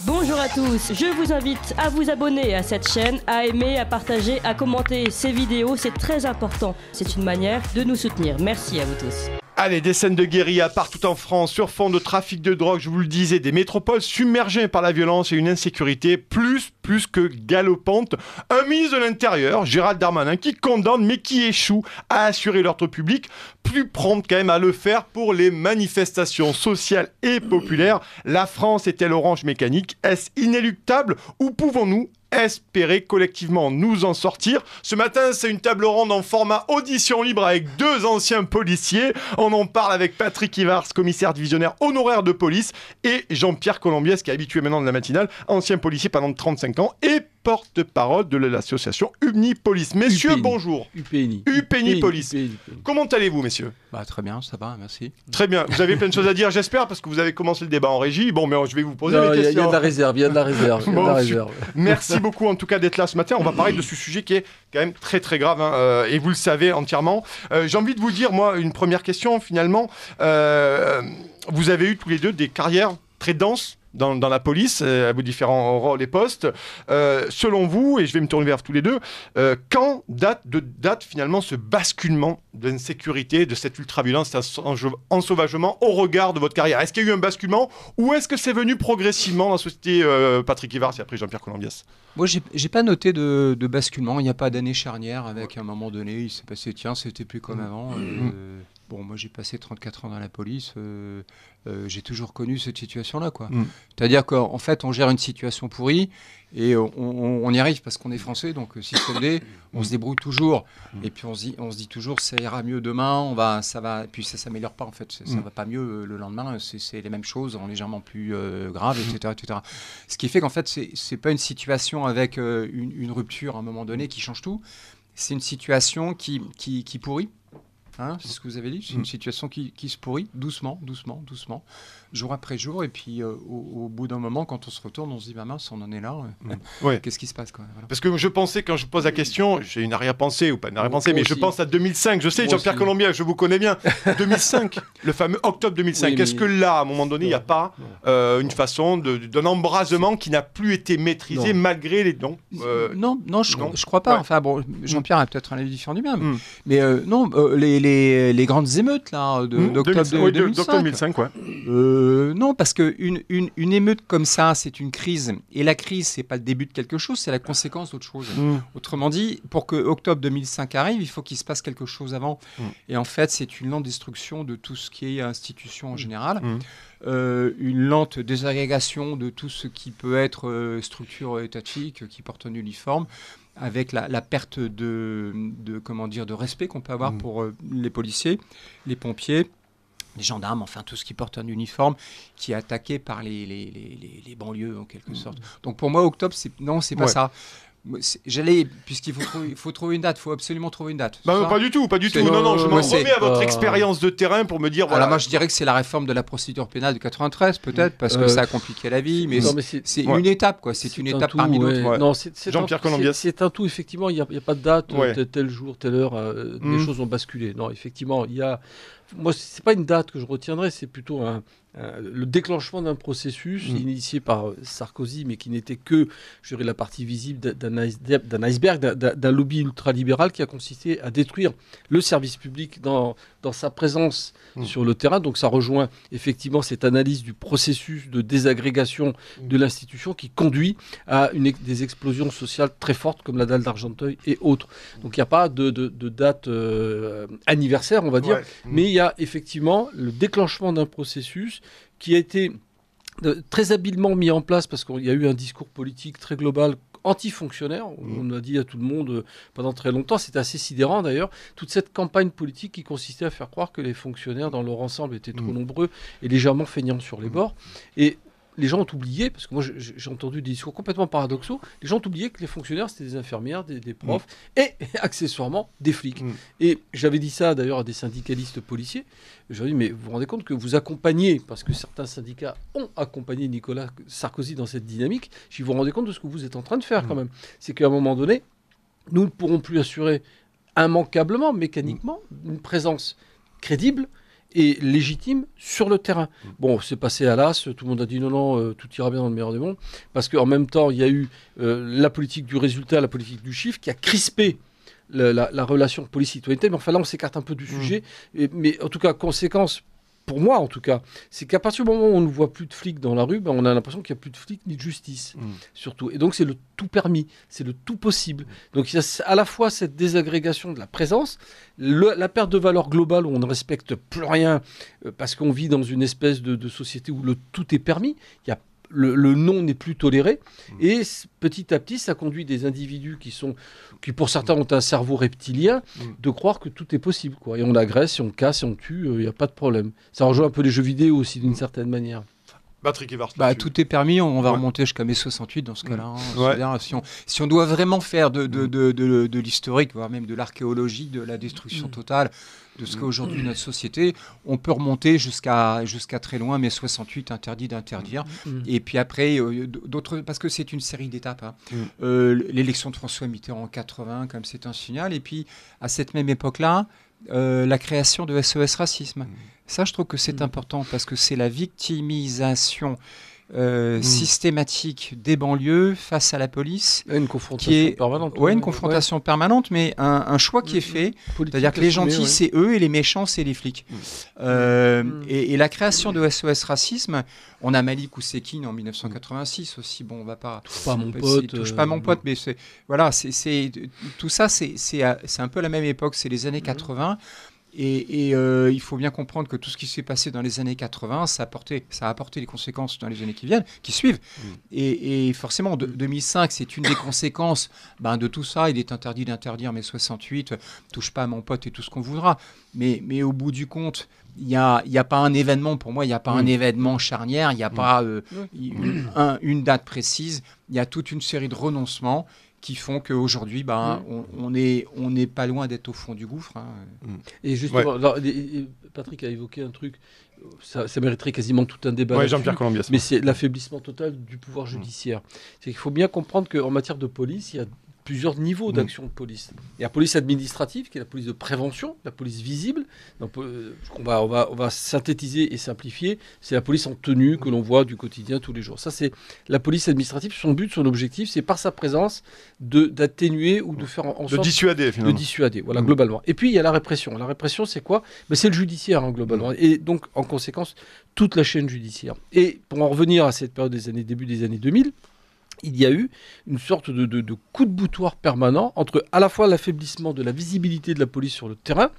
Bonjour à tous, je vous invite à vous abonner à cette chaîne, à aimer, à partager, à commenter ces vidéos, c'est très important. C'est une manière de nous soutenir. Merci à vous tous. Allez, des scènes de guérilla partout en France, sur fond de trafic de drogue, je vous le disais, des métropoles submergées par la violence et une insécurité plus que galopante. Un ministre de l'Intérieur, Gérald Darmanin, qui condamne mais qui échoue à assurer l'ordre public, plus prompt quand même à le faire pour les manifestations sociales et populaires. La France est-elle orange mécanique? Est-ce inéluctable ou pouvons-nous espérer collectivement nous en sortir? Ce matin, c'est une table ronde en format audition libre avec deux anciens policiers. On en parle avec Patrick Ivars, commissaire divisionnaire honoraire de police, et Jean-Pierre Colombiès, qui est habitué maintenant de la matinale, ancien policier pendant 35 ans et porte-parole de l'association Unipolice. Messieurs, UPNI. Bonjour. UPNI Police. UPNI. Comment allez-vous, messieurs? Très bien, ça va, merci. Très bien. Vous avez plein de choses à dire, j'espère, parce que vous avez commencé le débat en régie. Bon, mais je vais vous poser les Il y questions. a de la réserve, il y a de la réserve. Merci beaucoup en tout cas d'être là ce matin. On va parler de ce sujet qui est quand même très grave, hein, et vous le savez entièrement. J'ai envie de vous dire, moi, une première question finalement. Vous avez eu tous les deux des carrières très denses dans la police, à vos différents rôles et postes. Selon vous, et je vais me tourner vers tous les deux, quand date finalement ce basculement de l'insécurité, de cette ultra-violence, cet ensauvagement au regard de votre carrière? Est-ce qu'il y a eu un basculement ou est-ce que c'est venu progressivement dans la société? Patrick Ivars et après Jean-Pierre Colombiès. Moi, j'ai pas noté de basculement. Il n'y a pas d'année charnière avec, à un moment donné, il s'est passé, tiens, c'était plus comme avant. Bon, moi, j'ai passé 34 ans dans la police. J'ai toujours connu cette situation-là, quoi. C'est-à-dire qu'en fait, on gère une situation pourrie et on y arrive parce qu'on est français. Donc, si ça l'est, on se débrouille toujours. Et puis, on se dit toujours, ça ira mieux demain. Ça va. Et puis, ça s'améliore pas, en fait. Ça va pas mieux le lendemain. C'est les mêmes choses, en légèrement plus graves, etc. Ce qui fait qu'en fait, c'est pas une situation avec une rupture à un moment donné qui change tout. C'est une situation qui pourrit. Hein, c'est ce que vous avez dit, c'est une situation qui se pourrit doucement, jour après jour, et puis au bout d'un moment, quand on se retourne, on se dit, bah mince, on en est là, Ouais. Qu'est-ce qui se passe, quoi, voilà. Parce que je pensais, quand je pose la question, j'ai une arrière-pensée, ou pas une arrière-pensée, mais Moi je aussi. pense à 2005, je sais, Moi Jean-Pierre aussi. Colombier, je vous connais bien, 2005, le fameux octobre 2005, Oui, est-ce que là, à un moment donné, il n'y a pas une façon d'un embrasement qui n'a plus été maîtrisé Non. malgré les dons Non, je non. crois pas. Ouais. Enfin, bon, Jean-Pierre a peut-être un avis différent du mien, mais non, les grandes émeutes, là, d'octobre 2005, ouais. Non, parce qu'une émeute comme ça, c'est une crise. Et la crise, c'est pas le début de quelque chose, c'est la conséquence d'autre chose. Autrement dit, pour que octobre 2005 arrive, il faut qu'il se passe quelque chose avant. Et en fait, c'est une lente destruction de tout ce qui est institution en général. Une lente désagrégation de tout ce qui peut être structure étatique qui porte un uniforme, avec la perte de respect qu'on peut avoir pour les policiers, les pompiers, les gendarmes, enfin tout ce qui porte un uniforme, qui est attaqué par les banlieues en quelque sorte. Donc pour moi, octobre, c'est pas ça. Puisqu'il faut trouver une date, il faut absolument trouver une date. Bah, pas du tout. C'est- Non, je m'en c'est- remets à votre expérience de terrain pour me dire, voilà. Alors moi, je dirais que c'est la réforme de la procédure pénale de 93, peut-être, parce que ça a compliqué la vie, mais Non, mais c'est ouais. une étape, quoi. C'est une un étape tout, parmi d'autres. Ouais. Non, c'est Jean-Pierre un- Colombiès. c'est un tout, effectivement, il n'y a pas de date, Ouais. tel jour, telle heure, les choses ont basculé. Non, effectivement, il y a... Moi, c'est pas une date que je retiendrai, c'est plutôt le déclenchement d'un processus initié par Sarkozy, mais qui n'était que, je dirais, la partie visible d'un iceberg, d'un lobby ultralibéral qui a consisté à détruire le service public dans sa présence sur le terrain. Donc ça rejoint effectivement cette analyse du processus de désagrégation de l'institution qui conduit à des explosions sociales très fortes comme la dalle d'Argenteuil et autres. Donc il n'y a pas de date anniversaire, on va dire, Ouais. mais il y a effectivement le déclenchement d'un processus qui a été très habilement mis en place parce qu'il y a eu un discours politique très global anti-fonctionnaire. On a dit à tout le monde pendant très longtemps, c'était assez sidérant d'ailleurs, toute cette campagne politique qui consistait à faire croire que les fonctionnaires dans leur ensemble étaient trop nombreux et légèrement feignants sur les bords. Et les gens ont oublié, parce que moi j'ai entendu des discours complètement paradoxaux, les gens ont oublié que les fonctionnaires c'était des infirmières, des profs et accessoirement des flics. Et j'avais dit ça d'ailleurs à des syndicalistes policiers, j'ai dit mais vous vous rendez compte que vous accompagnez, parce que certains syndicats ont accompagné Nicolas Sarkozy dans cette dynamique, si vous vous rendez compte de ce que vous êtes en train de faire quand même. C'est qu'à un moment donné, nous ne pourrons plus assurer immanquablement, mécaniquement, une présence crédible et légitime sur le terrain. Bon, c'est passé à l'as, tout le monde a dit non, tout ira bien dans le meilleur des mondes, parce qu'en même temps, il y a eu la politique du résultat, la politique du chiffre, qui a crispé la relation police-citoyenneté. Mais enfin là, on s'écarte un peu du sujet. Mais en tout cas, conséquence, pour moi en tout cas, c'est qu'à partir du moment où on ne voit plus de flics dans la rue, ben, on a l'impression qu'il n'y a plus de flics ni de justice, surtout. Et donc c'est le tout permis, c'est le tout possible. Donc il y a à la fois cette désagrégation de la présence, la perte de valeur globale où on ne respecte plus rien parce qu'on vit dans une espèce de société où le tout est permis. Il y a le non n'est plus toléré. Et petit à petit, ça conduit des individus qui pour certains ont un cerveau reptilien, de croire que tout est possible, quoi. Et on agresse, et on casse, et on tue, il n'y a pas de problème. Ça rejoint un peu les jeux vidéo aussi, d'une certaine manière. Patrick Evars, tout est permis, on va remonter jusqu'à mai 68 dans ce cas-là. Hein. Si on doit vraiment faire de l'historique, voire même de l'archéologie, de la destruction totale de ce qu'est aujourd'hui notre société, on peut remonter jusqu'à très loin, mai 68, interdit d'interdire. Et puis après, d'autres, parce que c'est une série d'étapes. Hein. L'élection de François Mitterrand en 80, comme c'est un signal. Et puis, à cette même époque-là, la création de SOS Racisme. Ça, je trouve que c'est important parce que c'est la victimisation systématique des banlieues face à la police. Une confrontation permanente. Oui, une confrontation permanente, mais un choix qui est fait. C'est-à-dire que les gentils, c'est eux et les méchants, c'est les flics. Et la création de SOS Racisme, on a Malik Oussekine en 1986 aussi. Bon, on va pas... Touche pas mon pote. Touche pas mon pote, mais tout ça, c'est un peu la même époque, c'est les années 80. Et il faut bien comprendre que tout ce qui s'est passé dans les années 80, ça a apporté des conséquences dans les années qui suivent. Et forcément, 2005, c'est une des conséquences de tout ça. Il est interdit d'interdire mai 68, touche pas à mon pote et tout ce qu'on voudra. Mais au bout du compte, il n'y a pas un événement, pour moi, il n'y a pas un événement charnière, il n'y a pas une date précise. Il y a toute une série de renoncements qui font qu'aujourd'hui, on n'est pas loin d'être au fond du gouffre. Hein. Et justement, Patrick a évoqué un truc, ça mériterait quasiment tout un débat. Jean-Pierre Colombias. Mais c'est l'affaiblissement total du pouvoir judiciaire. C'est qu'il faut bien comprendre qu'en matière de police, il y a plusieurs niveaux d'action de police. Il y a la police administrative, qui est la police de prévention, la police visible. Donc, on va synthétiser et simplifier. C'est la police en tenue que l'on voit du quotidien tous les jours. Ça, c'est la police administrative. Son but, son objectif, c'est par sa présence d'atténuer ou de faire en sorte... De dissuader, finalement. De dissuader, voilà, globalement. Et puis, il y a la répression. La répression, c'est quoi ? C'est le judiciaire, hein, globalement. Et donc, en conséquence, toute la chaîne judiciaire. Et pour en revenir à cette période début des années 2000, il y a eu une sorte de coup de boutoir permanent entre à la fois l'affaiblissement de la visibilité de la police sur le terrain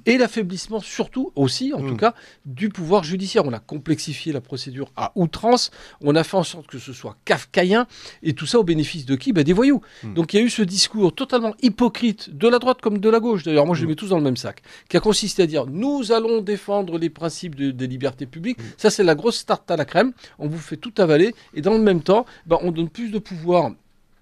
et l'affaiblissement surtout aussi, en tout cas, du pouvoir judiciaire. On a complexifié la procédure à outrance, on a fait en sorte que ce soit kafkaïen, et tout ça au bénéfice de qui ? Des voyous. Donc il y a eu ce discours totalement hypocrite, de la droite comme de la gauche d'ailleurs, moi je les mets tous dans le même sac, qui a consisté à dire nous allons défendre les principes des libertés publiques. Ça c'est la grosse tarte à la crème, on vous fait tout avaler, et dans le même temps, on donne plus de pouvoir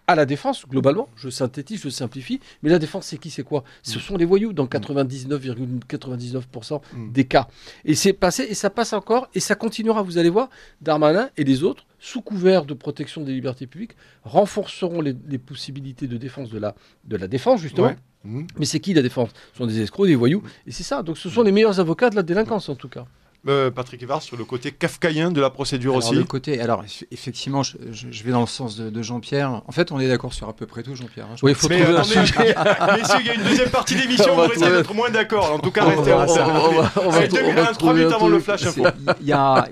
à la défense, globalement, je synthétise, je simplifie, mais la défense, c'est qui, c'est quoi ? Ce sont les voyous, dans 99,99% des cas. Et c'est passé, et ça passe encore, et ça continuera, vous allez voir, Darmanin et les autres, sous couvert de protection des libertés publiques, renforceront les possibilités de défense de la défense, justement. Mais c'est qui la défense ? Ce sont des escrocs, des voyous, et c'est ça. Donc ce sont les meilleurs avocats de la délinquance, en tout cas. Patrick Evars, sur le côté kafkaïen de la procédure aussi. Effectivement, je vais dans le sens de Jean-Pierre. En fait, on est d'accord sur à peu près tout, Jean-Pierre. Hein, oui, il faut trouver un sujet. Messieurs, il y a une deuxième partie d'émission, on va essayer d'être moins d'accord. En tout cas, restez en 3 minutes avant le flash info. Il y a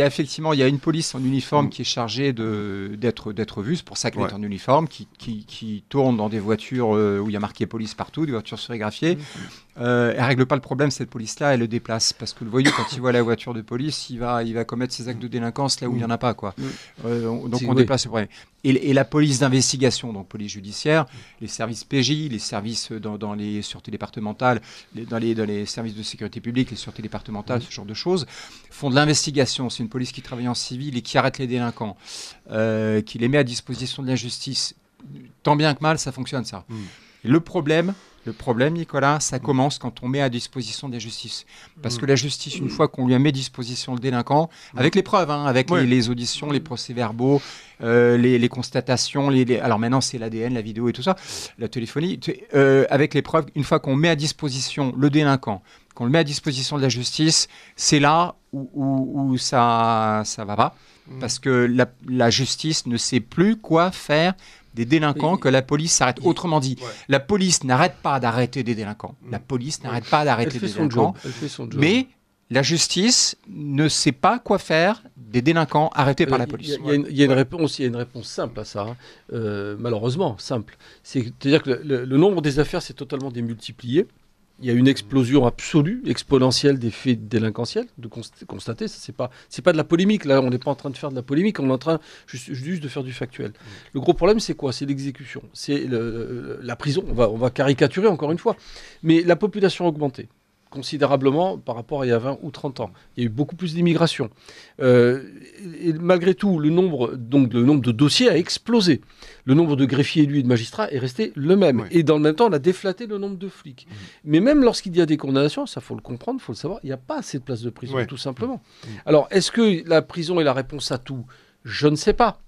effectivement une police en uniforme qui est chargée d'être vue. C'est pour ça qu'elle est en uniforme, qui tourne dans des voitures où il y a marqué police partout, des voitures sérigraphiées. Elle règle pas le problème, cette police-là, elle le déplace. Parce que le voyou, quand il voit la voiture de police, il va commettre ses actes de délinquance là où il n'y en a pas, quoi. Donc on déplace le problème. Et la police d'investigation, donc police judiciaire, les services PJ, les services dans les sûretés départementales, dans les services de sécurité publique, les sûretés départementales, ce genre de choses, font de l'investigation. C'est une police qui travaille en civil et qui arrête les délinquants, qui les met à disposition de la justice. Tant bien que mal, ça fonctionne, ça. Et le problème, Le problème, Nicolas, ça commence quand on met à disposition de la justice. Parce que la justice, une fois qu'on lui a mis à disposition le délinquant, avec les preuves, hein, avec les auditions, les procès-verbaux, les constatations, alors maintenant c'est l'ADN, la vidéo et tout ça, la téléphonie, avec les preuves, une fois qu'on met à disposition le délinquant, qu'on le met à disposition de la justice, c'est là où ça va pas. Parce que la justice ne sait plus quoi faire des délinquants que la police s'arrête. Autrement dit, la police n'arrête pas d'arrêter des délinquants. La police n'arrête pas d'arrêter des délinquants. Elle fait son job. Mais la justice ne sait pas quoi faire des délinquants arrêtés par la police. Il y a une réponse simple à ça, hein. Malheureusement simple. C'est-à-dire que le nombre des affaires s'est totalement démultiplié. Il y a une explosion absolue, exponentielle des faits délinquentiels, de constater. C'est pas de la polémique. Là, on n'est pas en train de faire de la polémique. On est en train juste de faire du factuel. Le gros problème, c'est quoi? C'est l'exécution. C'est la prison. On va caricaturer encore une fois. Mais la population a augmenté considérablement par rapport à il y a 20 ou 30 ans. Il y a eu beaucoup plus d'immigration. Et malgré tout, le nombre de dossiers a explosé. Le nombre de greffiers élus et de magistrats est resté le même. Oui. Et dans le même temps, on a déflaté le nombre de flics. Mais même lorsqu'il y a des condamnations, ça faut le comprendre, il faut le savoir, il n'y a pas assez de places de prison, tout simplement. Alors, est-ce que la prison est la réponse à tout? Je ne sais pas.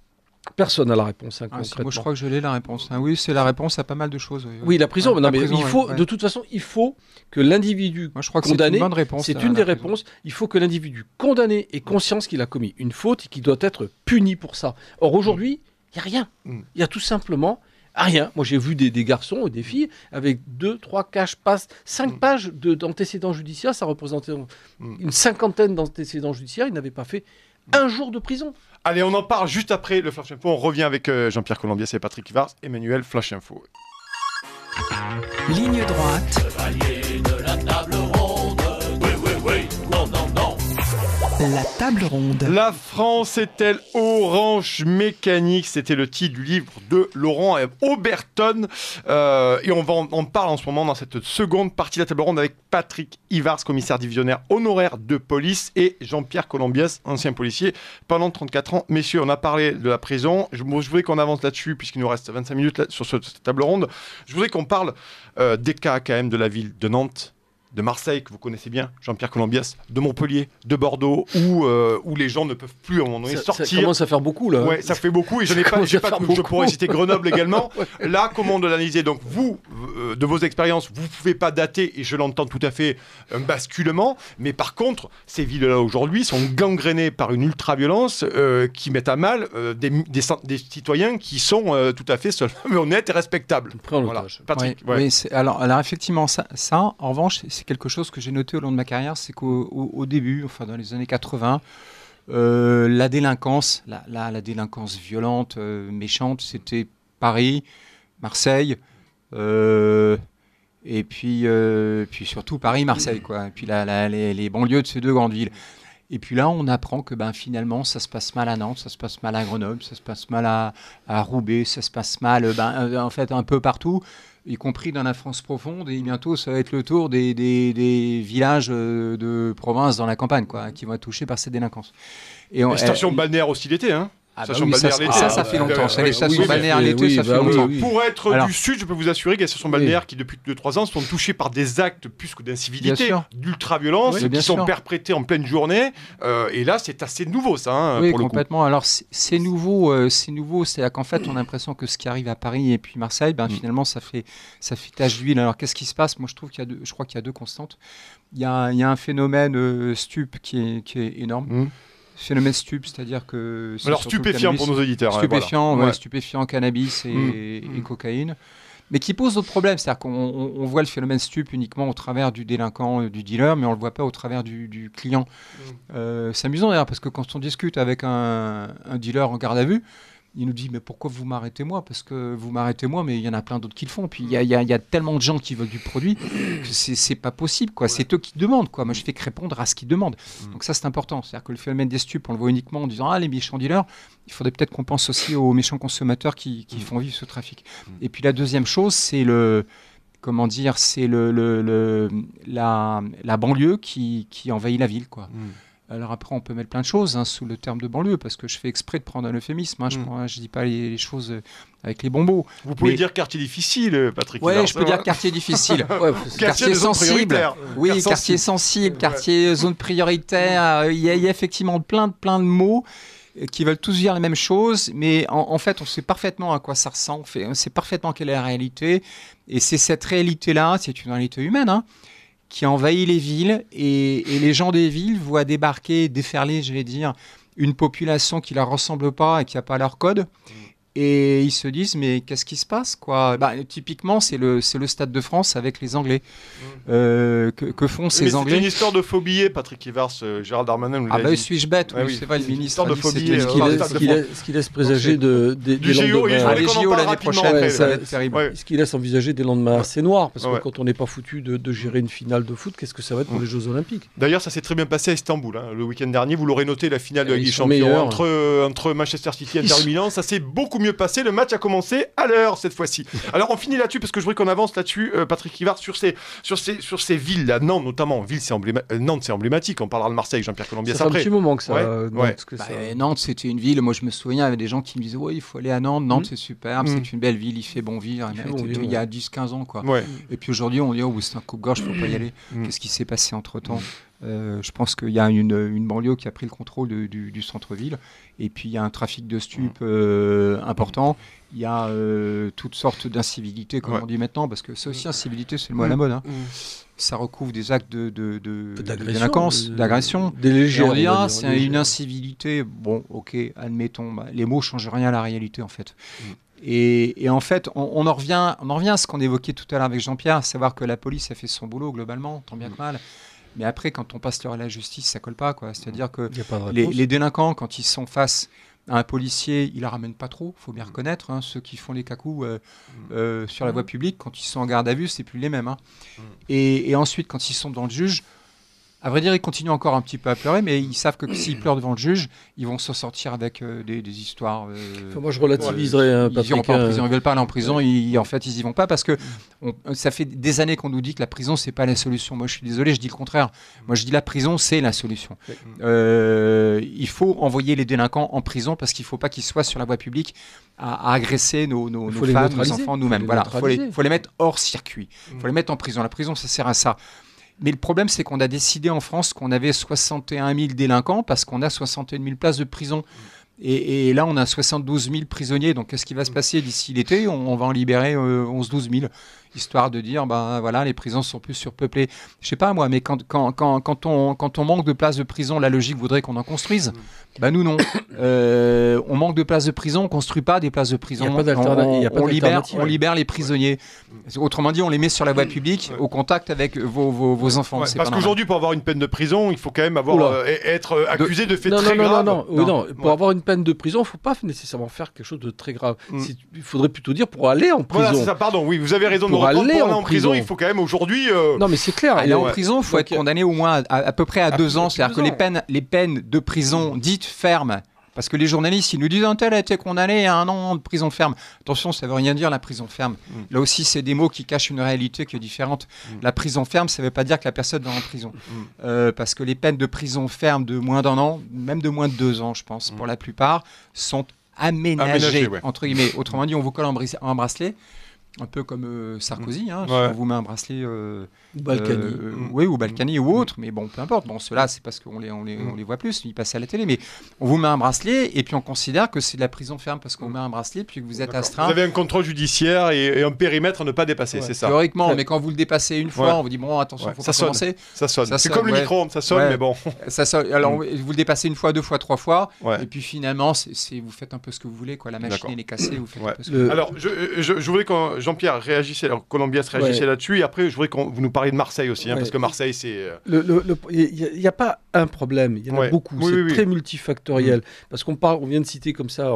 Personne n'a la réponse, hein, concrètement. Moi, je crois que je l'ai, la réponse. Hein. Oui, c'est la réponse à pas mal de choses. Oui, la prison, de toute façon, il faut que l'individu condamné, c'est une des réponses, il faut que l'individu condamné ait conscience qu'il a commis une faute et qu'il doit être puni pour ça. Or, aujourd'hui, il n'y a rien. Il y a tout simplement rien. Moi, j'ai vu des garçons et des filles avec 2, 3, 4 pages, 5 pages d'antécédents judiciaires. Ça représentait une cinquantaine d'antécédents judiciaires. Ils n'avaient pas fait un jour de prison. Allez, on en parle juste après le Flash Info. On revient avec Jean-Pierre Colombias et Patrick Ivars. Emmanuel, Flash Info. Ligne droite. Chevalier de la table ronde. Oui, oui, oui. Non, non, non. La table ronde. La France est-elle orange mécanique? C'était le titre du livre de Laurent Oberton. Et on en parle en ce moment dans cette seconde partie de la table ronde avec Patrick Ivars, commissaire divisionnaire honoraire de police, et Jean-Pierre Colombias, ancien policier pendant 34 ans. Messieurs, on a parlé de la prison. Je voudrais qu'on avance là-dessus puisqu'il nous reste 25 minutes là, sur cette table ronde. Je voudrais qu'on parle des cas quand même de la ville de Nantes, de Marseille, que vous connaissez bien, Jean-Pierre Colombias, de Montpellier, de Bordeaux, où les gens ne peuvent plus à un moment donné sortir. Ça commence à faire beaucoup, là. Ouais, ça fait beaucoup, et je pourrais citer Grenoble également. Là, comment on doit l'analyser? Donc, vous, de vos expériences, vous ne pouvez pas dater, et je l'entends tout à fait, un basculement, mais par contre, ces villes-là, aujourd'hui, sont gangrénées par une ultra-violence qui met à mal des citoyens qui sont tout à fait honnêtes et respectables. Voilà. Patrick, oui, alors effectivement, ça, en revanche, c'est quelque chose que j'ai noté au long de ma carrière, c'est qu'au début, enfin dans les années 80, la délinquance, la délinquance violente, méchante, c'était Paris, Marseille, et puis surtout Paris-Marseille, quoi. Et puis les banlieues de ces deux grandes villes. Et puis là, on apprend que finalement, ça se passe mal à Nantes, ça se passe mal à Grenoble, ça se passe mal à Roubaix, ça se passe mal en fait un peu partout, y compris dans la France profonde, et bientôt ça va être le tour des villages de province dans la campagne, quoi, qui vont être touchés par cette délinquance. Et station balnéaire aussi l'été, hein. Ça fait longtemps. Les stations balnéaires l'été, ça fait longtemps. Pour être du Sud, je peux vous assurer qu'il y a des stations balnéaires qui, depuis 2-3 ans, sont touchées par des actes plus que d'incivilité, d'ultra-violence, qui sont perpétrés en pleine journée. Et là, c'est assez nouveau, ça, hein, oui, pour le coup. Complètement. Alors, c'est nouveau. C'est-à-dire qu'en fait, on a l'impression que ce qui arrive à Paris et puis Marseille, finalement, ça fait tache d'huile. Alors, qu'est-ce qui se passe? Moi, je crois qu'il y a deux constantes. Il y a un phénomène stup qui est énorme. Phénomène stup, c'est-à-dire que... Alors stupéfiant pour nos auditeurs. Stupéfiant, cannabis et cocaïne. Mais qui pose d'autres problèmes. C'est-à-dire qu'on voit le phénomène stup uniquement au travers du délinquant, du dealer, mais on ne le voit pas au travers du client. C'est amusant d'ailleurs, parce que quand on discute avec un dealer en garde à vue, il nous dit, mais pourquoi vous m'arrêtez moi? Parce que vous m'arrêtez moi, mais il y en a plein d'autres qui le font. Puis il y a tellement de gens qui veulent du produit que c'est pas possible, quoi. C'est eux qui demandent, quoi. Moi, je fais que répondre à ce qu'ils demandent. Donc ça, c'est important. C'est-à-dire que le phénomène des stupes, on le voit uniquement en disant, les méchants dealers. Il faudrait peut-être qu'on pense aussi aux méchants consommateurs qui font vivre ce trafic. Et puis la deuxième chose, c'est la banlieue qui envahit la ville, quoi. Alors après, on peut mettre plein de choses sous le terme de banlieue, parce que je fais exprès de prendre un euphémisme. Je ne dis pas les choses avec les bonbons. Vous pouvez dire quartier difficile, Patrick. Oui, je peux dire quartier difficile. Quartier sensible. Oui, quartier sensible, quartier zone prioritaire. Il y a effectivement plein de mots qui veulent tous dire la même chose, mais en fait, on sait parfaitement à quoi ça ressemble, on sait parfaitement quelle est la réalité. Et c'est cette réalité-là, c'est une réalité humaine, qui envahit les villes, et les gens des villes voient débarquer, déferler, j'allais dire, une population qui ne leur ressemble pas et qui n'a pas leur code. Et ils se disent, mais qu'est-ce qui se passe, quoi ? Typiquement, c'est le Stade de France avec les Anglais. Que font ces Anglais ? C'est une histoire de phobie, Patrick Ivars, Gérald Darmanin nous l'a dit. Suis-je bête ? Oui, c'est vrai, le ministre de phobie. Ce qui laisse présager du JO, les JO l'année prochaine, ça va être terrible. Ce qui laisse envisager des lendemains assez noirs, parce que quand on n'est pas foutu de gérer une finale de foot, qu'est-ce que ça va être pour les Jeux Olympiques ? D'ailleurs, ça s'est très bien passé à Istanbul. Le week-end dernier, vous l'aurez noté, la finale de la Ligue des Champions entre Manchester City et Inter Milan, ça s'est beaucoup mieux passé. Le match a commencé à l'heure cette fois-ci. Alors on finit là-dessus parce que je voudrais qu'on avance là-dessus, Patrick Ivars, sur ces villes là. Nantes notamment. Nantes c'est emblématique. On parlera de Marseille, Jean-Pierre Colombiès après. Ça fait un petit moment que ça. Nantes c'était une ville. Moi je me souviens, il y avait des gens qui me disaient il faut aller à Nantes. Nantes c'est superbe, c'est une belle ville, il fait bon vivre. Il y a 10-15 ans quoi. Et puis aujourd'hui on dit c'est un coupe-gorge, faut pas y aller. Qu'est-ce qui s'est passé entre-temps ? Je pense qu'il y a une banlieue qui a pris le contrôle du centre-ville, et puis il y a un trafic de stupes important, il y a toutes sortes d'incivilités, comme on dit maintenant, parce que c'est aussi incivilité, c'est le mot à la mode. Ça recouvre des actes de délinquance, d'agression. C'est une incivilité, bon ok, admettons, les mots ne changent rien à la réalité en fait. Et en fait, on en revient à ce qu'on évoquait tout à l'heure avec Jean-Pierre, à savoir que la police a fait son boulot globalement, tant bien que mal. Mais après, quand on passe l'heure à la justice, ça colle pas, quoi. C'est-à-dire que les délinquants, quand ils sont face à un policier, ils la ramènent pas trop, faut bien reconnaître. Ceux qui font les cacous sur la voie publique, quand ils sont en garde à vue, c'est plus les mêmes. Et ensuite, quand ils sont devant le juge, à vrai dire, ils continuent encore un petit peu à pleurer, mais ils savent que s'ils pleurent devant le juge, ils vont s'en sortir avec des histoires. Moi, je relativiserais. Ils n'iront pas en prison, ils veulent pas aller en prison. En fait, ils y vont pas parce que ça fait des années qu'on nous dit que la prison c'est pas la solution. Moi, je suis désolé, je dis le contraire. Moi, je dis la prison c'est la solution. Il faut envoyer les délinquants en prison parce qu'il faut pas qu'ils soient sur la voie publique à agresser nos femmes, nos enfants, nous-mêmes. Voilà, faut les mettre hors circuit. Faut les mettre en prison. La prison, ça sert à ça. Mais le problème, c'est qu'on a décidé en France qu'on avait 61 000 délinquants parce qu'on a 61 000 places de prison. Et là, on a 72 000 prisonniers. Donc, qu'est-ce qui va se passer d'ici l'été ? On va en libérer 11-12 000, histoire de dire, voilà, les prisons sont plus surpeuplées. Je sais pas moi, mais quand on manque de places de prison, la logique voudrait qu'on en construise. Nous, non. On manque de places de prison, on construit pas des places de prison. On libère les prisonniers. Autrement dit, on les met sur la voie publique, au contact avec vos enfants. Parce qu'aujourd'hui, pour avoir une peine de prison, il faut quand même être accusé de faits très graves. Non. Pour avoir une peine de prison, il ne faut pas nécessairement faire quelque chose de très grave. Il faudrait plutôt dire pour aller en prison. Voilà, c'est ça, pardon. Oui, vous avez raison. Pour aller en prison, il faut quand même aujourd'hui. Non, mais c'est clair. Aller en prison, il faut être condamné au moins à peu près à 2 ans. C'est-à-dire que les peines de prison dites fermes. Parce que les journalistes, ils nous disent un tel a été condamné à 1 an de prison ferme. Attention, ça ne veut rien dire la prison ferme. Là aussi, c'est des mots qui cachent une réalité qui est différente. La prison ferme, ça ne veut pas dire que la personne va en prison. Parce que les peines de prison ferme de moins d'1 an, même de moins de 2 ans, je pense, pour la plupart, sont aménagées, entre guillemets. Autrement dit, on vous colle un bracelet. Un peu comme Sarkozy, si on vous met un bracelet Balkany. Ou Balkany ou autre, mais bon, peu importe. Bon, ceux-là, c'est parce qu'on les voit plus, ils passent à la télé, mais on vous met un bracelet et puis on considère que c'est de la prison ferme parce qu'on met un bracelet puis que vous êtes astreint. Vous avez un contrôle judiciaire et un périmètre à ne pas dépasser, c'est ça. Théoriquement, mais quand vous le dépassez une fois, on vous dit bon, attention, il faut pas commencer. Ça sonne. C'est comme le micro-ondes, ça sonne, mais bon. Ça sonne. Alors, vous le dépassez 1 fois, 2 fois, 3 fois, et puis finalement, vous faites un peu ce que vous voulez, quoi. La machine elle est cassée, vous faites un peu ce que vous voulez. Alors, je voulais que Jean-Pierre réagissait, Colombiès réagissait là-dessus, et après, je voudrais que vous nous parliez de Marseille aussi, parce que Marseille, c'est... Il n'y a pas un problème, il y en a beaucoup, c'est très multifactoriel. Parce qu'on vient de citer comme ça,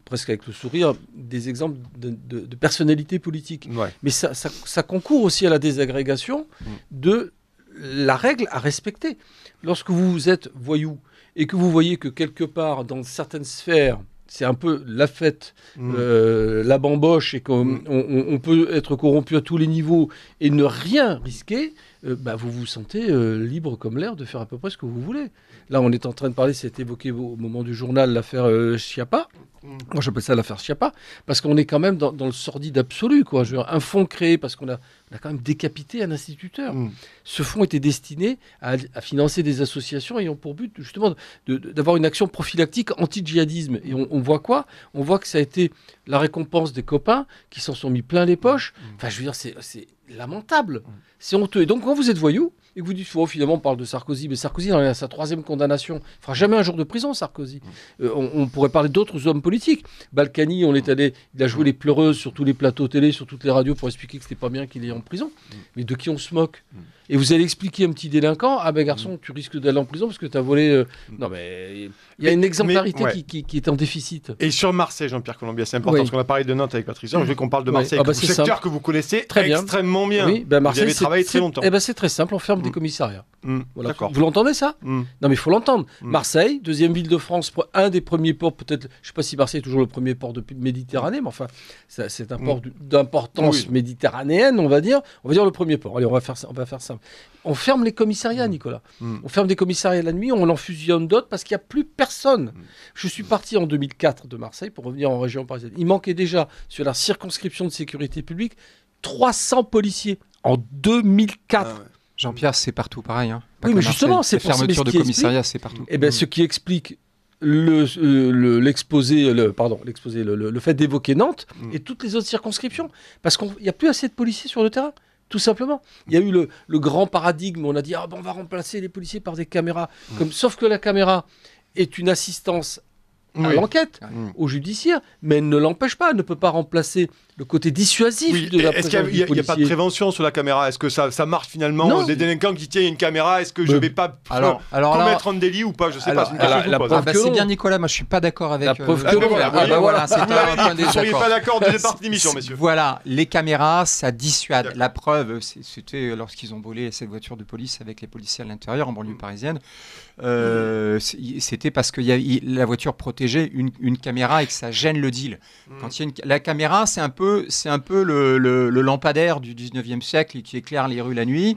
presque avec le sourire, des exemples de personnalités politiques. Mais ça concourt aussi à la désagrégation de la règle à respecter. Lorsque vous êtes voyou et que vous voyez que quelque part, dans certaines sphères, c'est un peu la fête, la bamboche, et qu'on peut être corrompu à tous les niveaux et ne rien risquer, vous vous sentez libre comme l'air de faire à peu près ce que vous voulez. Là, on est en train de parler, c'est évoqué au moment du journal, l'affaire Schiappa. Moi, j'appelle ça l'affaire Schiappa, parce qu'on est quand même dans le sordide absolu, quoi. Je veux dire, un fonds créé parce qu'on a quand même décapité un instituteur. Ce fonds était destiné à financer des associations ayant pour but, justement, d'avoir une action prophylactique anti-djihadisme. Et on voit quoi? On voit que ça a été la récompense des copains qui s'en sont mis plein les poches. Enfin, je veux dire, c'est lamentable. C'est honteux. Et donc, quand vous êtes voyou, et que vous dites, finalement, on parle de Sarkozy, mais Sarkozy, il a sa 3e condamnation. Il ne fera jamais un jour de prison, Sarkozy. On pourrait parler d'autres hommes politiques. Balkany, il a joué les pleureuses sur tous les plateaux télé, sur toutes les radios pour expliquer que c'était pas bien qu'il est en prison. Mais de qui on se moque? Et vous allez expliquer à un petit délinquant, ah ben garçon, tu risques d'aller en prison parce que tu as volé... Non mais il y a une exemplarité qui est en déficit. Et sur Marseille, Jean-Pierre Colombiat, c'est important parce qu'on a parlé de Nantes avec Patricia, je veux qu'on parle de Marseille, secteur que vous connaissez très bien. Oui, Marseille, vous avez travaillé très longtemps. C'est très simple, on ferme des commissariats. Voilà. D'accord. Vous l'entendez ça? Non mais il faut l'entendre. Marseille, 2e ville de France, un des premiers ports, peut-être, je ne sais pas si Marseille est toujours le premier port de Méditerranée, mais enfin, c'est un port d'importance méditerranéenne, on va dire le premier port. Allez, on va faire simple. On ferme les commissariats, Nicolas. On ferme des commissariats la nuit, on en fusionne d'autres parce qu'il n'y a plus personne. Je suis parti en 2004 de Marseille pour revenir en région parisienne. Il manquait déjà, sur la circonscription de sécurité publique, 300 policiers en 2004. Jean-Pierre, c'est partout pareil. Oui, mais justement, c'est la fermeture de commissariat, c'est partout. Eh bien, ce qui explique l'exposé, le fait d'évoquer Nantes et toutes les autres circonscriptions. Parce qu'il n'y a plus assez de policiers sur le terrain. Tout simplement. Il y a eu le grand paradigme où on a dit on va remplacer les policiers par des caméras. Sauf que la caméra est une assistance à l'enquête, au judiciaire, mais elle ne l'empêche pas, elle ne peut pas remplacer le côté dissuasif de la présence du policier. Est-ce qu'il n'y a pas de prévention sur la caméra? Est-ce que ça marche finalement? Des délinquants qui tiennent une caméra, est-ce que je ne vais pas commettre un délit ou pas? Je ne sais pas. C'est bien Nicolas, moi je ne suis pas d'accord avec... La preuve que non. Vous ne seriez pas d'accord dès le départ de l'émission, messieurs. Voilà, les caméras, ça dissuade. La preuve, c'était lorsqu'ils ont volé cette voiture de police avec les policiers à l'intérieur en banlieue parisienne. C'était parce que la voiture protégeait une caméra et que ça gêne le deal. Quand il y a la caméra, c'est un peu le lampadaire du 19e siècle qui éclaire les rues la nuit.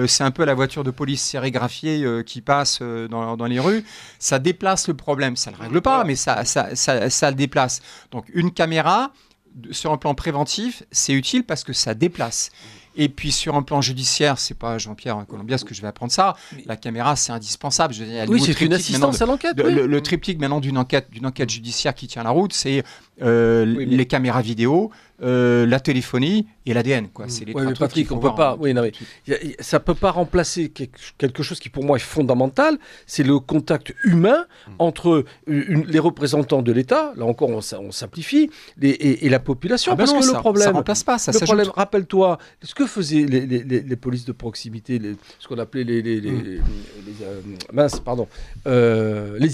C'est un peu la voiture de police sérigraphiée qui passe dans les rues. Ça déplace le problème. Ça ne le règle pas, mais ça le déplace. Donc une caméra, sur un plan préventif, c'est utile parce que ça déplace. Et puis sur un plan judiciaire, c'est pas Jean-Pierre Colombias que je vais apprendre ça. La caméra, c'est indispensable. C'est une assistance à l'enquête. Le triptyque maintenant d'une enquête judiciaire qui tient la route, c'est les caméras vidéo, la téléphonie et l'ADN. C'est les mais Patrick, on peut pas. Ça peut pas remplacer quelque chose qui pour moi est fondamental. C'est le contact humain entre les représentants de l'État. Là encore, on simplifie et la population. Parce que le problème, ça remplace pas. Ça s'ajoute. Rappelle-toi, ce que faisaient les polices de proximité, ce qu'on appelait les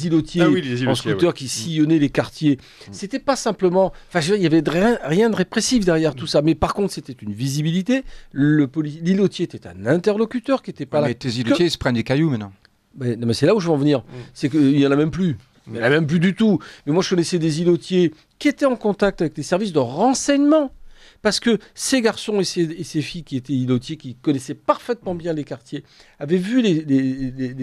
îlotiers, en scooter qui sillonnaient les quartiers. C'était pas simplement. Il y avait rien de répressif derrière tout ça. Mais par contre, c'était une visibilité. L'îlotier était un interlocuteur qui n'était pas là. Mais tes îlotiers, ils se prennent des cailloux maintenant. Mais c'est là où je veux en venir. C'est qu'il n'y en a même plus. Il n'y en a même plus du tout. Mais moi, je connaissais des îlotiers qui étaient en contact avec les services de renseignement. Parce que ces garçons et ces filles qui étaient îlotiers, qui connaissaient parfaitement bien les quartiers, avaient vu les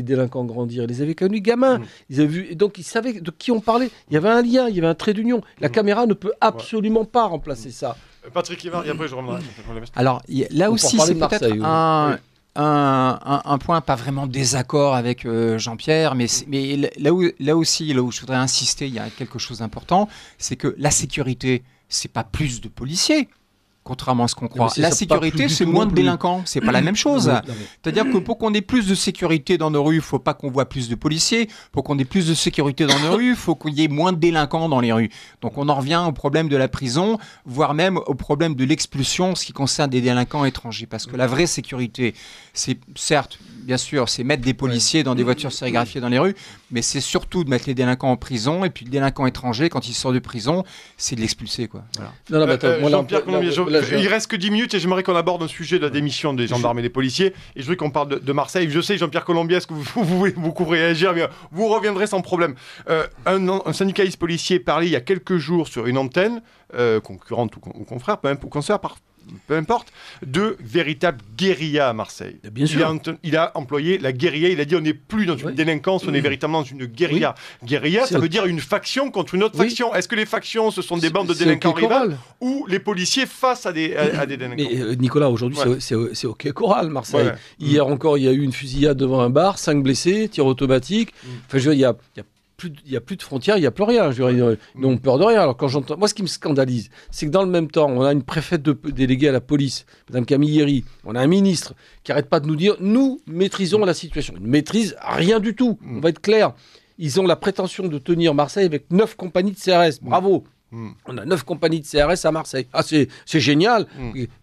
délinquants grandir, ils les avaient connus gamins, ils avaient vu, et donc ils savaient de qui on parlait. Il y avait un lien, il y avait un trait d'union. La caméra ne peut absolument pas remplacer ça. Patrick Yvan, et après je reviendrai. Alors là aussi, c'est peut-être un point pas vraiment désaccord avec Jean-Pierre, mais là où je voudrais insister, il y a quelque chose d'important, c'est que la sécurité, c'est pas plus de policiers. Contrairement à ce qu'on croit. La sécurité, c'est moins de délinquants. C'est pas la même chose. C'est-à-dire que pour qu'on ait plus de sécurité dans nos rues, il faut pas qu'on voit plus de policiers. Pour qu'on ait plus de sécurité dans nos rues, il faut qu'il y ait moins de délinquants dans les rues. Donc on en revient au problème de la prison, voire même au problème de l'expulsion, ce qui concerne des délinquants étrangers. Parce que la vraie sécurité, c'est certes, bien sûr, c'est mettre des policiers dans des voitures sérigraphiées dans les rues, mais c'est surtout de mettre les délinquants en prison. Et puis le délinquant étranger, quand il sort de prison, c'est de l'expulser, quoi. Voilà. Jean-Pierre Colombier, Il reste que 10 minutes et j'aimerais qu'on aborde un sujet de la démission des gendarmes et des policiers. Et je veux qu'on parle de Marseille. Je sais, Jean-Pierre Colombier, est-ce que vous voulez beaucoup réagir? Mais vous reviendrez sans problème. Un syndicaliste policier parlait il y a quelques jours sur une antenne, concurrente ou confrère, ou consoeur, peu importe, de véritable guérilla à Marseille. Bien sûr. Il a employé la guérilla, il a dit on n'est plus dans une délinquance, on est véritablement dans une guérilla. Oui. Guérilla, ça veut dire une faction contre une autre faction. Est-ce que les factions, ce sont des bandes de délinquants rivales ou les policiers face à des délinquants? Mais Nicolas, aujourd'hui, c'est au Quai Coral, Marseille. Ouais. Hier encore, il y a eu une fusillade devant un bar, 5 blessés, tir automatique. Enfin, je veux dire, il n'y a plus de frontières, il n'y a plus rien. Ils n'ont peur de rien. Alors, quand j'entends... Moi, ce qui me scandalise, c'est que dans le même temps, on a une préfète déléguée à la police, Mme Camille Héry, on a un ministre qui n'arrête pas de nous dire « Nous maîtrisons la situation ». Ils ne maîtrisent rien du tout. On va être clair. Ils ont la prétention de tenir Marseille avec 9 compagnies de CRS. Bravo. On a 9 compagnies de CRS à Marseille. Ah, c'est génial.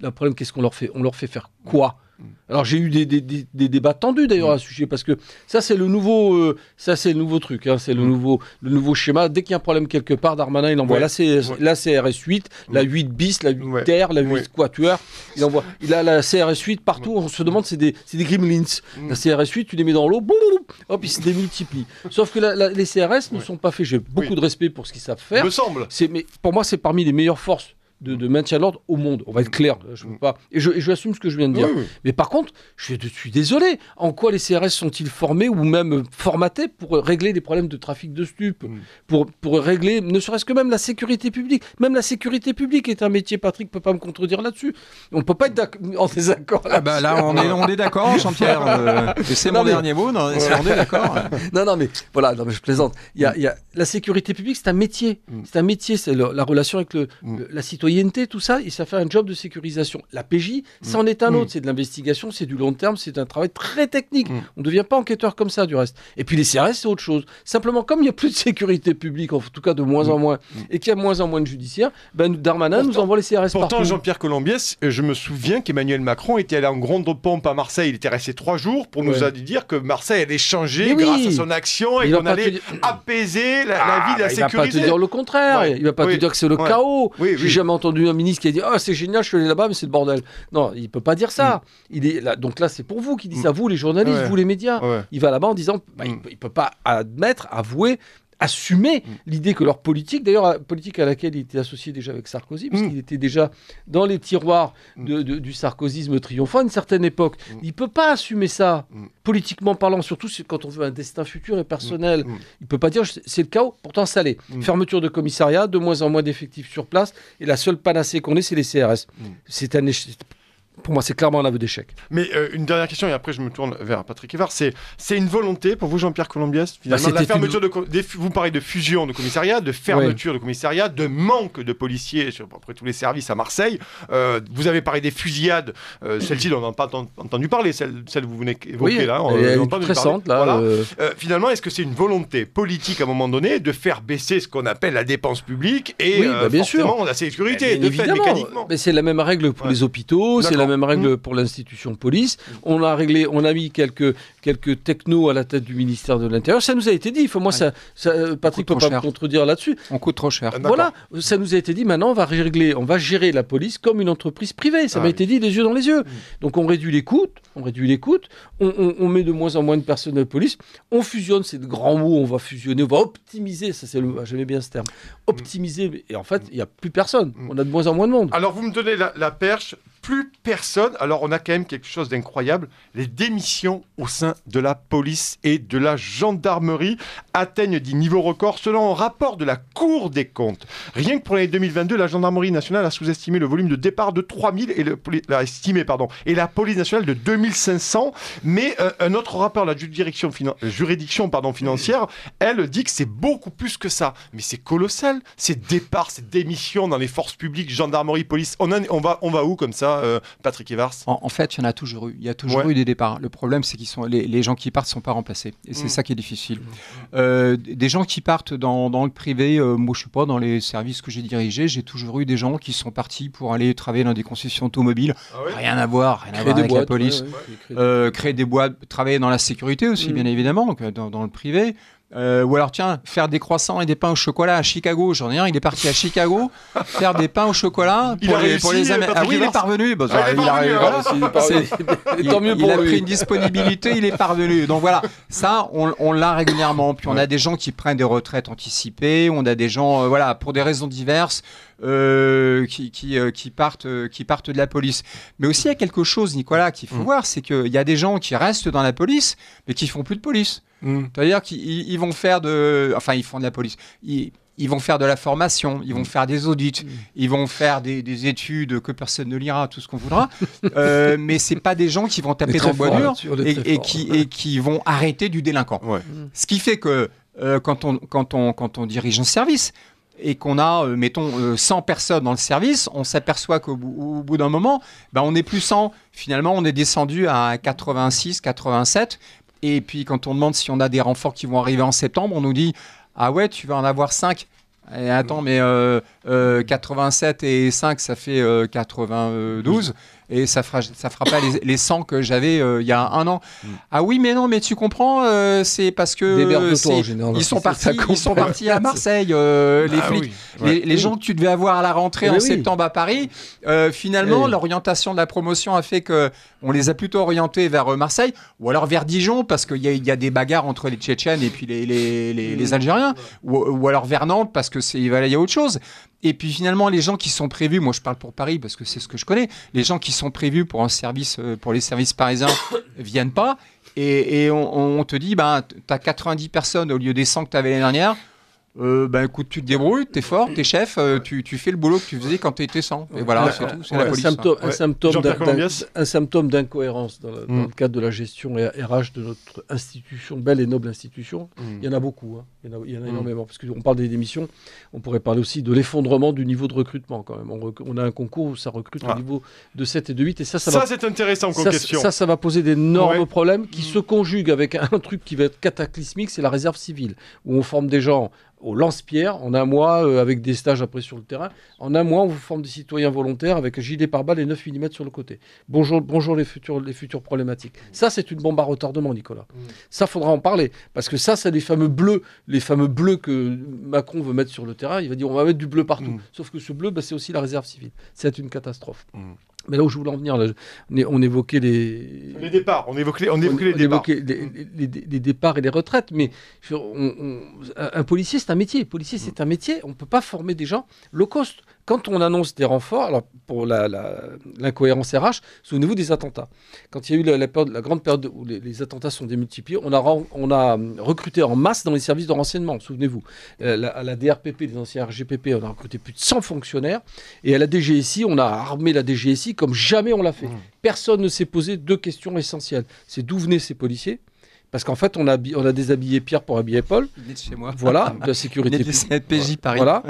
Le problème, qu'est-ce qu'on leur fait? On leur fait faire quoi? Alors j'ai eu des débats tendus d'ailleurs à ce sujet, parce que ça c'est le nouveau truc, hein, c'est le nouveau schéma. Dès qu'il y a un problème quelque part, Darmanin il envoie la CRS 8, la 8 bis, la 8 terre, la 8 quatuor. Il a la CRS 8 partout. On se demande, c'est des gremlins. La CRS 8, tu les mets dans l'eau, hop, ils se démultiplient. Sauf que les CRS ne sont pas faits. J'ai beaucoup de respect pour ce qu'ils savent faire. Me semble. Mais pour moi c'est parmi les meilleures forces de maintien de l'ordre au monde. On va être clair, je peux pas. Et je assume ce que je viens de dire. Mais par contre, je suis désolé. En quoi les CRS sont-ils formés ou même formatés pour régler des problèmes de trafic de stupes, pour régler, ne serait-ce que même la sécurité publique. Même la sécurité publique est un métier. Patrick peut pas me contredire là-dessus. On peut pas être en désaccord. Là, on est d'accord, Jean-Pierre. C'est mon dernier mot. On est d'accord. Non, mais je plaisante. Il y a la sécurité publique, c'est un métier. C'est un métier. C'est la relation avec la citoyenneté, tout ça, et ça fait un job de sécurisation. La PJ, c'en est un autre, c'est de l'investigation, c'est du long terme, c'est un travail très technique. On ne devient pas enquêteur comme ça, du reste. Et puis les CRS, c'est autre chose. Simplement, comme il n'y a plus de sécurité publique, en tout cas de moins en moins, et qu'il y a de moins en moins de judiciaires, Darmanin nous envoie les CRS partout. Pourtant, Jean-Pierre Colombier, je me souviens qu'Emmanuel Macron était allé en grande pompe à Marseille, il était resté 3 jours pour nous dire que Marseille allait changer grâce à son action et qu'on allait apaiser la vie de la sécurité. Il ne va pas te dire le contraire, il ne va pas te dire que c'est le chaos. J'ai jamais entendu un ministre qui a dit « Ah, c'est génial, je suis allé là-bas, mais c'est le bordel ». Non, il ne peut pas dire ça. Il est là, donc là, c'est pour vous qui dit ça, vous les journalistes, vous les médias. Il va là-bas en disant il ne peut pas avouer, assumer l'idée que leur politique, d'ailleurs, politique à laquelle il était associé déjà avec Sarkozy, parce qu'il était déjà dans les tiroirs du sarkozysme triomphant à une certaine époque. Il ne peut pas assumer ça, politiquement parlant, surtout quand on veut un destin futur et personnel. Il ne peut pas dire c'est le chaos, pourtant ça l'est. Fermeture de commissariat, de moins en moins d'effectifs sur place, et la seule panacée qu'on ait, c'est les CRS. Pour moi, c'est clairement un aveu d'échec. Mais une dernière question, et après je me tourne vers Patrick Evars. C'est une volonté pour vous, Jean-Pierre Colombier, finalement, la fermeture vous parlez de fusion de commissariat, de fermeture de commissariat, de manque de policiers sur à peu près tous les services à Marseille. Vous avez parlé des fusillades. Celle-ci, on n'en a pas entendu parler, celle que vous venez évoquer là. Elle est très récente, là. Voilà. Finalement, est-ce que c'est une volonté politique à un moment donné de faire baisser ce qu'on appelle la dépense publique et bien sûr. la sécurité, de fait, mécaniquement? Mais c'est la même règle pour les hôpitaux, c'est la même règle pour l'institution police. On a mis quelques technos à la tête du ministère de l'Intérieur. Ça nous a été dit. Patrick ne peut pas me contredire là-dessus. On coûte trop cher. Voilà, ça nous a été dit. Maintenant, on va gérer la police comme une entreprise privée. Ça m'a été dit les yeux dans les yeux. Donc on réduit les coûts. On met de moins en moins de personnel de police. On fusionne, c'est de grands mots. On va fusionner, on va optimiser. Ça, j'aimais bien ce terme. Optimiser. Et en fait, il n'y a plus personne. On a de moins en moins de monde. Alors vous me donnez la perche. Plus personne. Alors on a quand même quelque chose d'incroyable. Les démissions au sein de la police et de la gendarmerie atteignent des niveaux records selon un rapport de la Cour des comptes. Rien que pour l'année 2022, la gendarmerie nationale a sous-estimé le volume de départ de 3000 et la police nationale de 2500. Mais un autre rapport, la juridiction financière, elle dit que c'est beaucoup plus que ça. Mais c'est colossal. Ces départs, ces démissions dans les forces publiques, gendarmerie, police. On va où comme ça? Patrick Evars? En fait, il y en a toujours eu. Il y a toujours eu des départs. Le problème, c'est qu'ils les gens qui partent ne sont pas remplacés. Et c'est ça qui est difficile. Des gens qui partent dans le privé, moi je ne suis pas dans les services que j'ai dirigés, j'ai toujours eu des gens qui sont partis pour aller travailler dans des concessions automobiles. Rien à voir avec la police. Créer des boîtes, travailler dans la sécurité aussi, bien évidemment, donc dans le privé. Ou alors, tiens, faire des croissants et des pains au chocolat à Chicago. J'en ai un, il est parti à Chicago faire des pains au chocolat pour les Américains. Ah oui, il est parvenu. Bon, il a pris une disponibilité, il est parvenu. Donc voilà, ça, on l'a régulièrement. Puis on a des gens qui prennent des retraites anticipées, on a des gens, voilà, pour des raisons diverses, qui partent de la police. Mais aussi, il y a quelque chose, Nicolas, qu'il faut voir, c'est qu'il y a des gens qui restent dans la police, mais qui font plus de police. C'est-à-dire qu'ils vont faire ils font de la police. Ils vont faire de la formation, ils vont faire des audits, ils vont faire des études que personne ne lira, tout ce qu'on voudra. Mais c'est pas des gens qui vont taper dans le bois dur et qui vont arrêter du délinquant. Ouais. Ce qui fait que quand on dirige un service et qu'on a, mettons, 100 personnes dans le service, on s'aperçoit qu'au bout d'un moment, on n'est plus 100. Finalement, on est descendu à 86, 87. Et puis, quand on demande si on a des renforts qui vont arriver en septembre, on nous dit « Ah ouais, tu vas en avoir 5 ». Et attends, mais 87 et 5, ça fait 92. Et ça fera pas les 100 que j'avais il y a un an. Ah oui, mais non, mais tu comprends, c'est parce que ils sont partis à Marseille, les flics. Oui. Les gens que tu devais avoir à la rentrée en septembre à Paris, finalement, l'orientation de la promotion a fait qu'on les a plutôt orientés vers Marseille, ou alors vers Dijon, parce qu'il y a des bagarres entre les Tchétchènes et puis les Algériens, ou alors vers Nantes, parce que il y a autre chose. Et puis finalement, les gens qui sont prévus, moi je parle pour Paris parce que c'est ce que je connais, les gens qui sont prévus pour les services parisiens viennent pas. Et on te dit, tu as 90 personnes au lieu des 100 que tu avais l'année dernière. Écoute, tu te débrouilles, t'es fort, t'es chef, tu fais le boulot que tu faisais quand tu étais 100. Et voilà, c'est tout, c'est la police. Un symptôme d'incohérence dans le cadre de la gestion RH de notre institution, belle et noble institution. Il y en a beaucoup, il y en a énormément. Parce qu'on parle des démissions, on pourrait parler aussi de l'effondrement du niveau de recrutement quand même. On a un concours où ça recrute au niveau de 7 et de 8. Et ça c'est intéressant comme question. Ça va poser d'énormes problèmes qui se conjuguent avec un truc qui va être cataclysmique, c'est la réserve civile, où on forme des gens au lance-pierre, en un mois, avec des stages après sur le terrain. En un mois, on vous forme des citoyens volontaires avec un gilet pare-balles et 9 mm sur le côté. Bonjour les futures problématiques. Ça, c'est une bombe à retardement, Nicolas. Ça, faudra en parler. Parce que ça, c'est les fameux bleus que Macron veut mettre sur le terrain. Il va dire, on va mettre du bleu partout. Sauf que ce bleu, c'est aussi la réserve civile. C'est une catastrophe. Mais là où je voulais en venir, là, on évoquait les départs. On évoquait les départs et les retraites. Mais un policier, c'est un métier. Policier, c'est un métier. On ne peut pas former des gens low cost. Quand on annonce des renforts, alors pour l'incohérence RH, souvenez-vous des attentats. Quand il y a eu la grande période où les attentats sont démultipliés, on a recruté en masse dans les services de renseignement, souvenez-vous. À la DRPP, les anciens RGPP, on a recruté plus de 100 fonctionnaires. Et à la DGSI, on a armé la DGSI comme jamais on l'a fait. Personne ne s'est posé 2 questions essentielles. C'est d'où venaient ces policiers ? Parce qu'en fait, on a déshabillé Pierre pour habiller Paul. Il est de chez moi. Voilà, de la sécurité. PJ Paris. Voilà.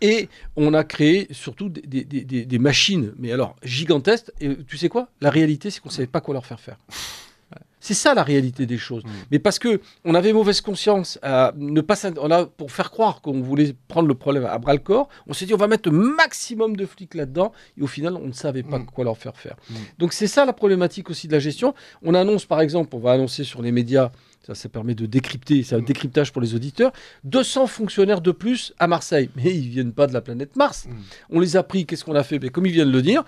Et on a créé surtout des machines, mais alors gigantesques. Et tu sais quoi ? La réalité, c'est qu'on ne savait pas quoi leur faire faire. C'est ça la réalité des choses. Mais parce qu'on avait mauvaise conscience, pour faire croire qu'on voulait prendre le problème à bras-le-corps, on s'est dit on va mettre le maximum de flics là-dedans, et au final on ne savait pas quoi leur faire faire. Donc c'est ça la problématique aussi de la gestion. On annonce par exemple, on va annoncer sur les médias, ça permet de décrypter, c'est un décryptage pour les auditeurs, 200 fonctionnaires de plus à Marseille. Mais ils ne viennent pas de la planète Mars. On les a pris, qu'est-ce qu'on a fait ? Mais comme il vient de le dire,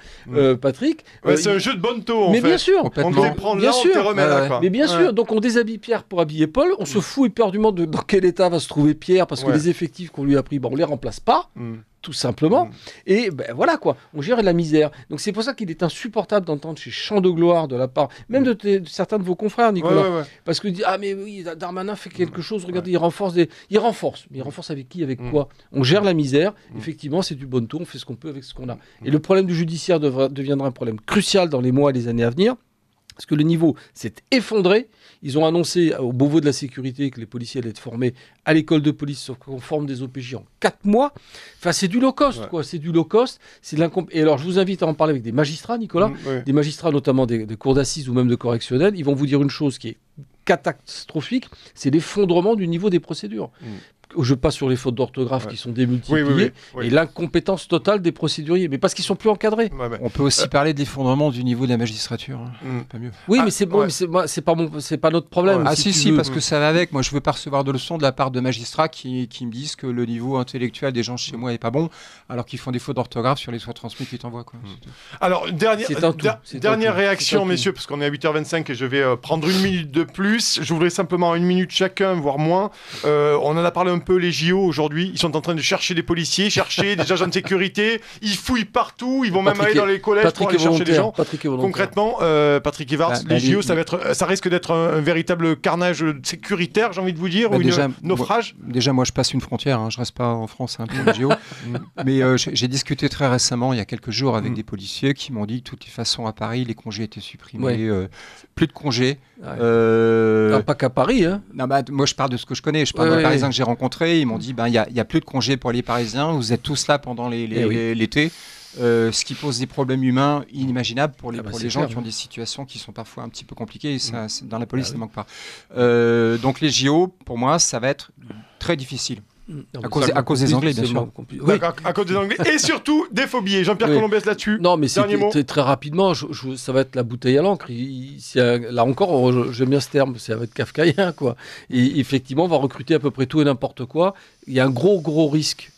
Patrick... c'est un jeu de bonne taux, en fait. Bien sûr. On te les prend là, on te remet là. Mais bien sûr, donc on déshabille Pierre pour habiller Paul, on se fout éperdument dans quel état va se trouver Pierre, parce que les effectifs qu'on lui a pris, on ne les remplace pas. Tout simplement. Et voilà quoi, on gère la misère. Donc c'est pour ça qu'il est insupportable d'entendre chez Champ de Gloire de la part, même de certains de vos confrères, Nicolas. Parce que dit mais oui, Darmanin fait quelque chose, regardez, il renforce. Mais il renforce avec qui, avec quoi ? On gère la misère, effectivement, c'est du bon ton, on fait ce qu'on peut avec ce qu'on a. Et le problème du judiciaire deviendra un problème crucial dans les mois et les années à venir. Parce que le niveau s'est effondré. Ils ont annoncé au Beauvau de la sécurité que les policiers allaient être formés à l'école de police, sauf qu'on forme des OPJ en 4 mois. Enfin, c'est du low cost, quoi. C'est du low cost. Et alors, je vous invite à en parler avec des magistrats, Nicolas. Des magistrats, notamment des cours d'assises ou même de correctionnels. Ils vont vous dire une chose qui est catastrophique, c'est l'effondrement du niveau des procédures. je passe sur les fautes d'orthographe qui sont démultipliées, oui. et l'incompétence totale des procéduriers, mais parce qu'ils sont plus encadrés. On peut aussi parler de l'effondrement du niveau de la magistrature. Pas mieux. Oui, mais c'est pas notre problème. Ah si, si, parce que ça va avec. Moi, je veux pas recevoir de leçons de la part de magistrats qui me disent que le niveau intellectuel des gens chez moi est pas bon, alors qu'ils font des fautes d'orthographe sur les soins transmis qu'ils t'envoient. Alors, dernière réaction, messieurs, parce qu'on est à 8h25 et je vais prendre 1 minute de plus. Je voudrais simplement 1 minute chacun, voire moins. On en a parlé un peu, les JO aujourd'hui. Ils sont en train de chercher des policiers, chercher des agents de sécurité. Ils fouillent partout. Ils vont même aller dans les collèges pour aller chercher des gens. Concrètement, Patrick Evars, les JO, ça risque d'être un véritable carnage sécuritaire, j'ai envie de vous dire, ou un naufrage. Déjà, moi, je passe une frontière. Je reste pas en France pour les JO. Mais j'ai discuté très récemment, il y a quelques jours, avec des policiers qui m'ont dit que de toutes les façons, à Paris, les congés étaient supprimés. Plus de congés. Pas qu'à Paris. Non, moi, je parle de ce que je connais. Je parle des Parisiens que j'ai rencontrés. Ils m'ont dit il y a plus de congés pour les Parisiens. Vous êtes tous là pendant l'été. Ce qui pose des problèmes humains inimaginables pour les gens qui ont des situations qui sont parfois un petit peu compliquées. Et ça, dans la police, ça ne manque pas. Donc les JO, pour moi, ça va être très difficile. À cause des Anglais, bien sûr. À cause des Anglais. Et surtout, des phobies. Jean-Pierre Colombiès là-dessus. Non, mais très rapidement, ça va être la bouteille à l'encre. Là encore, j'aime bien ce terme, ça va être kafkaïen, quoi. Et effectivement, on va recruter à peu près tout et n'importe quoi. Il y a un gros risque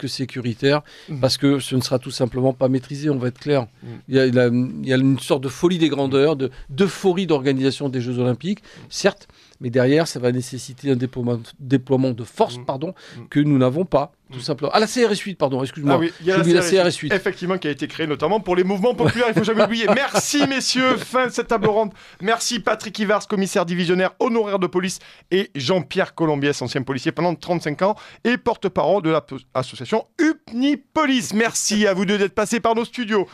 sécuritaire, parce que ce ne sera tout simplement pas maîtrisé, on va être clair. Il y a une sorte de folie des grandeurs, d'euphorie d'organisation des Jeux Olympiques, certes, mais derrière, ça va nécessiter un déploiement de force que nous n'avons pas, tout simplement. Ah, la CRS 8, pardon, excuse-moi. Ah oui, il y a la CRS 8. Effectivement, qui a été créée notamment pour les mouvements populaires, il ne faut jamais oublier. Merci, messieurs, fin de cette table ronde. Merci Patrick Evars, commissaire divisionnaire honoraire de police, et Jean-Pierre Colombiès, ancien policier pendant 35 ans, et porte-parole de l'association UPNI Police. Merci à vous deux d'être passés par nos studios.